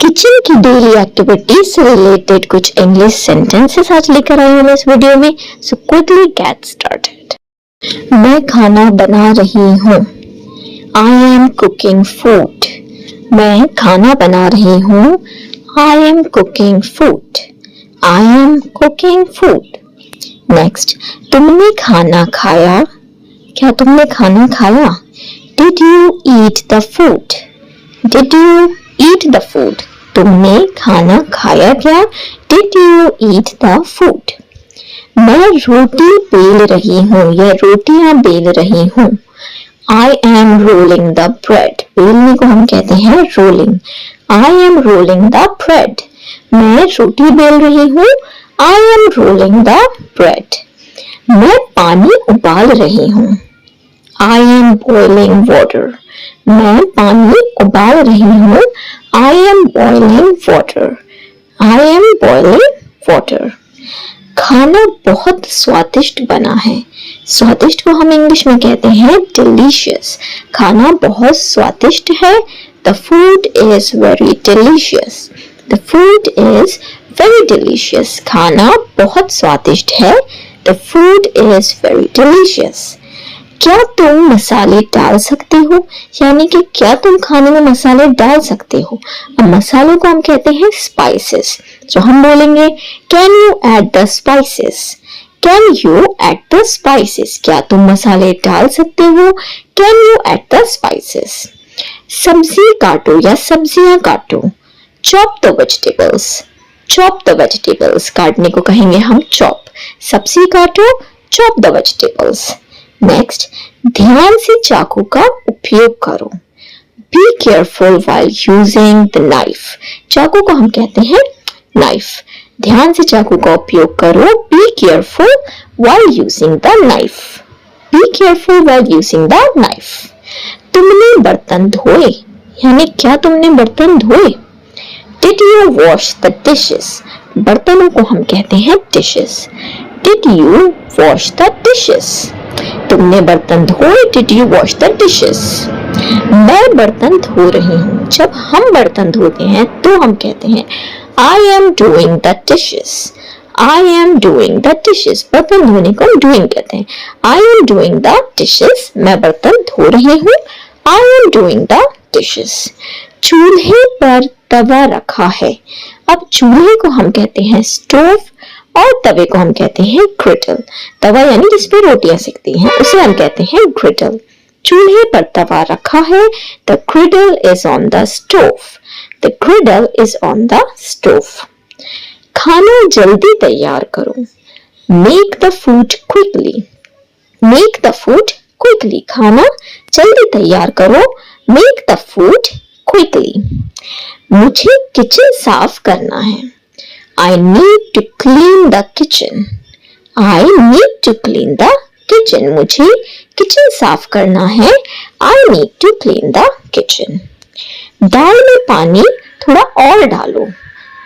Kitchen की daily activity से related कुछ इंग्लिश सेंटेंसेस आज लेकर आई हूँ इस वीडियो में। So quickly get started. मैं खाना बना रही हूँ। I am cooking food. मैं खाना बना रही हूँ। I am cooking food. I am cooking food. Next, तुमने खाना खाया। क्या तुमने खाना खाया? Did you eat the food? Did you eat the food? तुमने खाना खाया क्या? Did you eat the food? मैं रोटी बेल रही हूँ या रोटियां बेल रही हूँ। I am rolling the bread. बेलने को हम कहते हैं rolling. I am rolling the bread. मैं रोटी बेल रही हूँ। I am rolling the bread. मैं पानी उबाल रही हूँ। I am boiling water. मैं पानी उबाल रही हूँ। I am boiling water. I am boiling water. खाना बहुत स्वादिष्ट बना है। स्वादिष्ट को हम इंग्लिश में कहते हैं delicious. खाना बहुत स्वादिष्ट है। The food is very delicious. The food is very delicious. खाना बहुत स्वादिष्ट है। The food is very delicious. क्या तुम मसाले डाल सकते हो? यानी कि क्या तुम खाने में मसाले डाल सकते हो? अब मसालों को हम कहते हैं स्पाइसेस। तो हम बोलेंगे can you add the spices? Can you add the spices? क्या तुम मसाले डाल सकते हो? Can you add the spices? सब्जी काटो या सब्जियां काटो। Chop the vegetables. Chop the vegetables. काटने को कहेंगे हम चॉप। सब्जी काटो, चॉप द वेजिटेबल्स। नेक्स्ट, ध्यान से चाकू का उपयोग करो। Be careful while using the knife. चाकू को हम कहते हैं नाइफ। ध्यान से चाकू का उपयोग करो। Be careful while using the knife. Be careful while using the knife. तुमने बर्तन धोए। यानी क्या तुमने बर्तन धोए? Did you wash the dishes? बर्तनों को हम कहते हैं dishes. Did you wash the dishes? तुमने बर्तन धोए। Did you wash the dishes? मैं बर्तन धो रही हूँ। जब हम बर्तन धोते हैं तो हम कहते हैं I am doing the dishes. I am doing the dishes. बर्तन धोने को हम डूइंग कहते हैं। I am doing the dishes. मैं बर्तन धो रही हूँ। I am doing the dishes. चूल्हे पर तवा रखा है। अब चूल्हे को हम कहते हैं स्टोव और तवे को हम कहते हैं ग्रिडल। तवा यानी जिस पे रोटियां सेकती हैं उसे हम कहते हैं ग्रिडल। चूल्हे पर तवा रखा है। The ग्रिडल is on the stove. The ग्रिडल is on the stove. खाना जल्दी तैयार करो। Make the food quickly. Make the food quickly. खाना जल्दी तैयार करो। Make the food quickly. मुझे किचन साफ करना है। I need to clean the kitchen. I need to clean the kitchen. मुझे किचन साफ करना है। I need to clean the kitchen. दाल में पानी थोड़ा और डालो।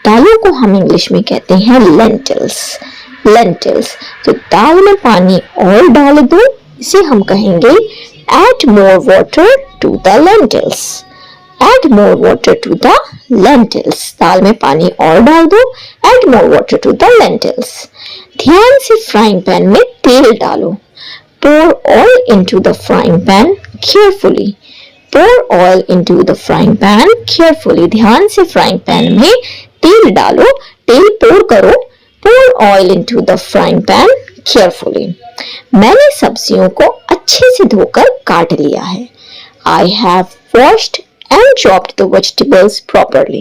दालों को हम इंग्लिश में कहते हैं lentils. Lentils. तो दाल में पानी और डाल दो। इसे हम कहेंगे add more water to the lentils. Add more water to the lentils. दाल में पानी और डाल दो। Add more water to the lentils. ध्यान से फ्राइंग पैन में तेल डालो। Pour oil into the frying pan carefully. Pour oil into the frying pan carefully. ध्यान से फ्राइंग पैन में तेल डालो। तेल पोर करो। Pour oil into the frying pan carefully. मैंने सब्जियों को अच्छे से धोकर काट लिया है। I have washed and chopped the vegetables properly.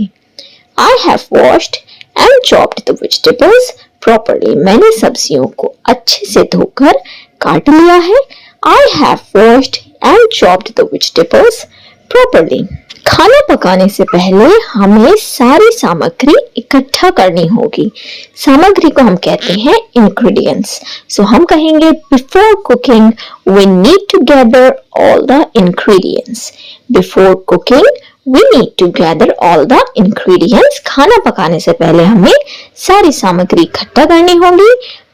I have washed and chopped the vegetables properly. मैंने सब्जियों को अच्छे से धोकर काट लिया है। I have washed and chopped the vegetables properly. खाना पकाने से पहले हमें सारी सामग्री इकट्ठा करनी होगी। सामग्री को हम कहते हैं ingredients. So हम कहेंगे before cooking we need to gather all the ingredients. Before cooking we need to gather all the ingredients. खाना पकाने से पहले हमें सारी सामग्री इकट्ठा करनी होगी।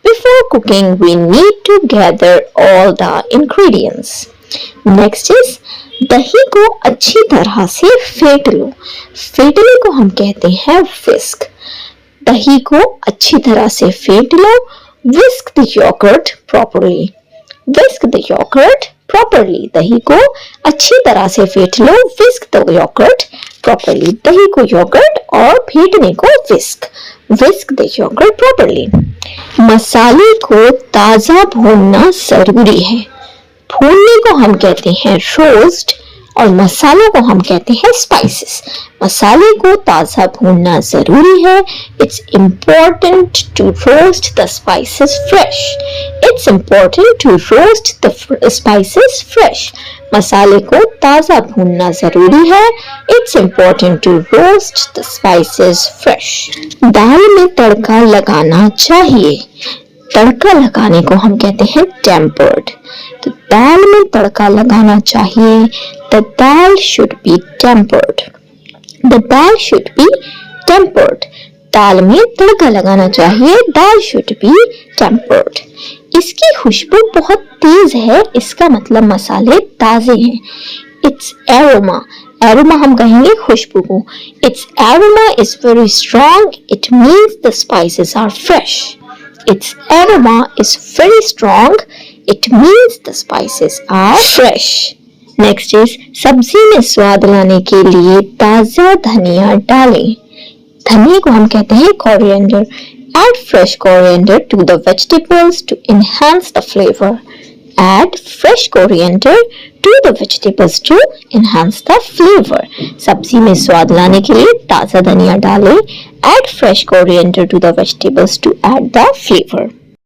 Before cooking we need to gather all the ingredients. Next is दही को अच्छी तरह से फेंट लो। फेंटने को हम कहते हैं विस्क। दही को अच्छी तरह से फेंट लो। Whisk the yoghurt properly. Whisk the yoghurt properly. दही को अच्छी तरह से फेंट लो। Whisk the yoghurt properly. दही को योगर्ट और फेंटने को whisk. Whisk the yoghurt properly. मसाले को ताजा भूनना जरूरी है। भूनने को हम कहते हैं रोस्ट और मसालों को हम कहते हैं स्पाइसेस। मसाले को ताजा भूनना जरूरी है। It's important to roast the spices fresh. It's important to roast the spices fresh. मसाले को ताजा भूनना जरूरी है। It's important to roast the spices fresh. दाल में तड़का लगाना चाहिए। तड़का लगाने को हम कहते हैं टेम्पर्ड। तो दाल में तड़का लगाना चाहिए। The dal should be tempered. The dal should be tempered. दाल में तड़का लगाना चाहिए। दाल should be tempered. इसकी खुशबू बहुत तेज है, इसका मतलब मसाले ताजे हैं। Its aroma. Aroma हम कहेंगे खुशबू को। Its aroma is very strong. It means the spices are fresh. Its aroma is very strong. It means the spices are fresh. Next is सब्जी में स्वाद लाने के लिए ताजा धनिया डालें। धनिया को हम कहते हैं coriander. Add fresh coriander to the vegetables to enhance the flavor. Add fresh coriander to the vegetables to enhance the flavor. सब्जी में स्वाद लाने के लिए ताजा धनिया डालें। Add fresh coriander to the vegetables to add the flavor.